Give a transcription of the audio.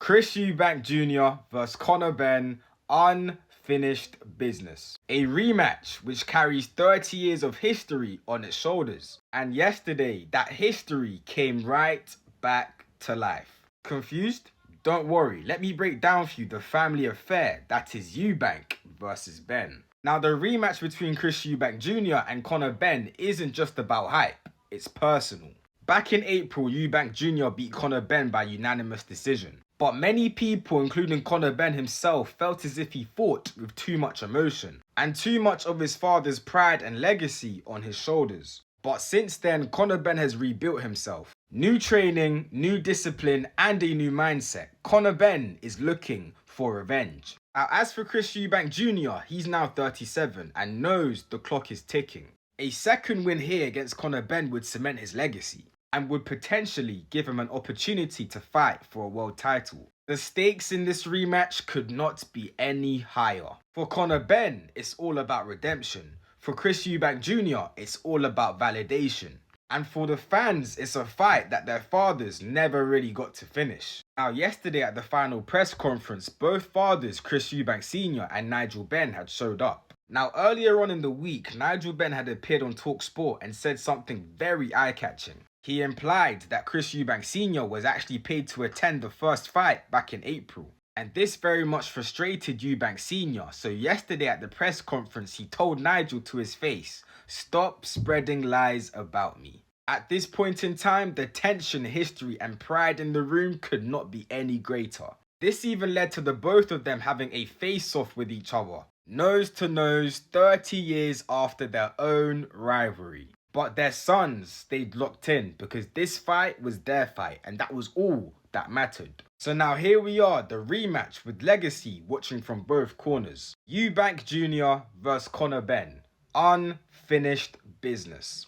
Chris EUBANK Jr. vs BENN, unfinished business. A rematch which carries 30 years of history on its shoulders. And yesterday, that history came right back to life. Confused? Don't worry, let me break down for you the family affair that is EUBANK vs BENN. Now, the rematch between Chris EUBANK Jr. and BENN isn't just about hype, it's personal. Back in April, EUBANK Jr. beat BENN by unanimous decision. But many people, including BENN himself, felt as if he fought with too much emotion and too much of his father's pride and legacy on his shoulders. But since then, BENN has rebuilt himself. New training, new discipline, and a new mindset. BENN is looking for revenge. Now, as for Chris EUBANK Jr., he's now 37 and knows the clock is ticking. A second win here against BENN would cement his legacy and would potentially give him an opportunity to fight for a world title. The stakes in this rematch could not be any higher. For BENN, it's all about redemption. For Chris EUBANK Jr., it's all about validation. And for the fans, it's a fight that their fathers never really got to finish. Now, yesterday at the final press conference, both fathers, Chris EUBANK Sr. and Nigel Benn, had showed up. Now, earlier on in the week, Nigel Benn had appeared on talkSPORT and said something very eye-catching. He implied that Chris EUBANK Sr. was actually paid to attend the first fight back in April. And this very much frustrated EUBANK Sr. So yesterday at the press conference, he told Nigel to his face, "Stop spreading lies about me." At this point in time, the tension, history, and pride in the room could not be any greater. This even led to the both of them having a face-off with each other, nose to nose, 30 years after their own rivalry. But their sons stayed locked in because this fight was their fight and that was all that mattered. So now here we are, the rematch with legacy watching from both corners. EUBANK Jr. vs BENN, unfinished business.